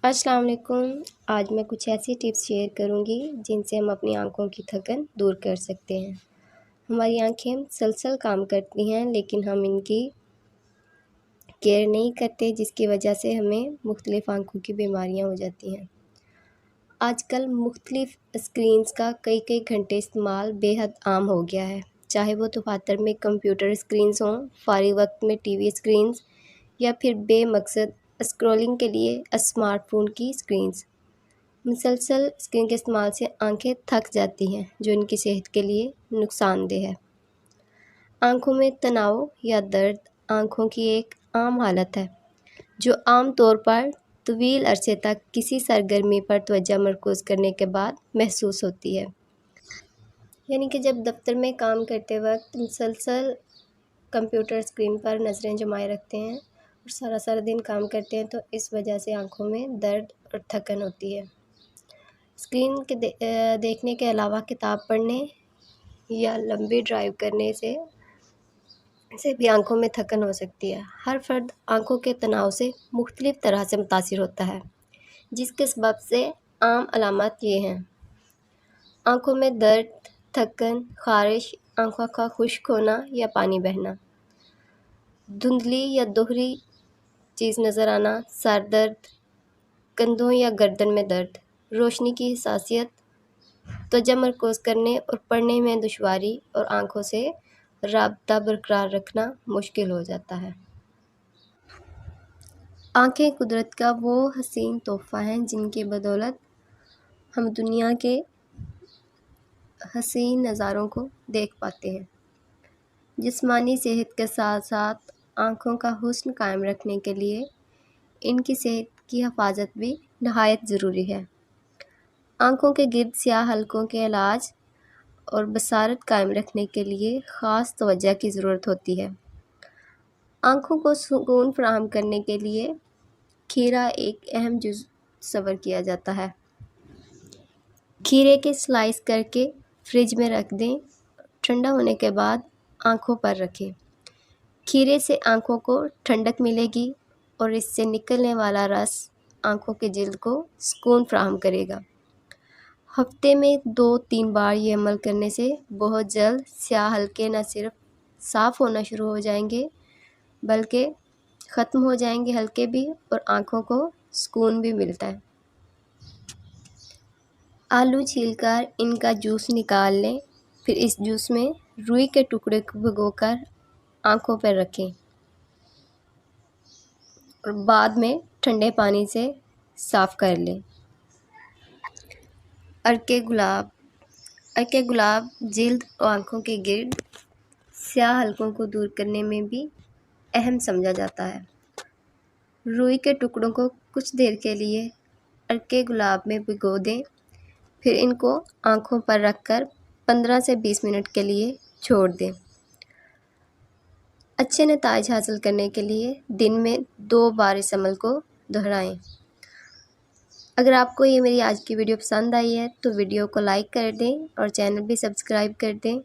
السلام علیکم۔ آج میں کچھ ایسی ٹپس شیئر کروں گی جن سے ہم اپنی آنکھوں کی تھکن دور کر سکتے ہیں۔ ہماری آنکھیں مسلسل کام کرتی ہیں لیکن ہم ان کی کیئر نہیں کرتے، جس کی وجہ سے ہمیں مختلف آنکھوں کی بیماریاں ہو جاتی ہیں۔ آج کل مختلف اسکرینز کا کئی گھنٹے استعمال بے حد عام ہو گیا ہے، چاہے وہ دفاتر میں کمپیوٹر اسکرینز ہوں، فارغ وقت میں ٹی وی اسکرینز یا پھر بے مقصد اسکرولنگ کے لیے اسمارٹ فون کی اسکرینز۔ مسلسل اسکرین کے استعمال سے آنکھیں تھک جاتی ہیں، جو ان کی صحت کے لیے نقصان دہ ہے۔ آنکھوں میں تناؤ یا درد آنکھوں کی ایک عام حالت ہے، جو عام طور پر طویل عرصے تک کسی سرگرمی پر توجہ مرکوز کرنے کے بعد محسوس ہوتی ہے۔ یعنی کہ جب دفتر میں کام کرتے وقت مسلسل کمپیوٹر اسکرین پر نظریں جمائے رکھتے ہیں اور سارا دن کام کرتے ہیں تو اس وجہ سے آنکھوں میں درد اور تھکن ہوتی ہے۔ اسکرین کے دیکھنے کے علاوہ کتاب پڑھنے یا لمبی ڈرائیو کرنے سے بھی آنکھوں میں تھکن ہو سکتی ہے۔ ہر فرد آنکھوں کے تناؤ سے مختلف طرح سے متاثر ہوتا ہے، جس کے سبب سے عام علامات یہ ہیں: آنکھوں میں درد، تھکن، خارش، آنکھوں کا خشک ہونا یا پانی بہنا، دھندلی یا دوہری چیز نظر آنا، سر درد، کندھوں یا گردن میں درد، روشنی کی حساسیت، توجہ مرکوز کرنے اور پڑھنے میں دشواری اور آنکھوں سے رابطہ برقرار رکھنا مشکل ہو جاتا ہے۔ آنکھیں قدرت کا وہ حسین تحفہ ہیں جن کی بدولت ہم دنیا کے حسین نظاروں کو دیکھ پاتے ہیں۔ جسمانی صحت کے ساتھ ساتھ آنکھوں کا حسن قائم رکھنے کے لیے ان کی صحت کی حفاظت بھی نہایت ضروری ہے۔ آنکھوں کے گرد سیاہ حلقوں کے علاج اور بصارت قائم رکھنے کے لیے خاص توجہ کی ضرورت ہوتی ہے۔ آنکھوں کو سکون فراہم کرنے کے لیے کھیرا ایک اہم جز تصور کیا جاتا ہے۔ کھیرے کے سلائس کر کے فریج میں رکھ دیں، ٹھنڈا ہونے کے بعد آنکھوں پر رکھیں۔ کھیرے سے آنکھوں کو ٹھنڈک ملے گی اور اس سے نکلنے والا رس آنکھوں کے جلد کو سکون فراہم کرے گا۔ ہفتے میں 2-3 بار یہ عمل کرنے سے بہت جلد سیاہ حلقے نہ صرف صاف ہونا شروع ہو جائیں گے بلکہ ختم ہو جائیں گے حلقے بھی، اور آنکھوں کو سکون بھی ملتا ہے۔ آلو چھیل کر ان کا جوس نکال لیں، پھر اس جوس میں روئی کے ٹکڑے کو بھگو کر آنکھوں پر رکھیں اور بعد میں ٹھنڈے پانی سے صاف کر لیں۔ عرق گلاب جلد اور آنکھوں کے گرد سیاہ حلقوں کو دور کرنے میں بھی اہم سمجھا جاتا ہے۔ روئی کے ٹکڑوں کو کچھ دیر کے لیے عرق گلاب میں بھگو دیں، پھر ان کو آنکھوں پر رکھ کر 15 سے 20 منٹ کے لیے چھوڑ دیں۔ اچھے نتائج حاصل کرنے کے لیے دن میں 2 بار اس عمل کو دہرائیں۔ اگر آپ کو یہ میری آج کی ویڈیو پسند آئی ہے تو ویڈیو کو لائک کر دیں اور چینل بھی سبسکرائب کر دیں۔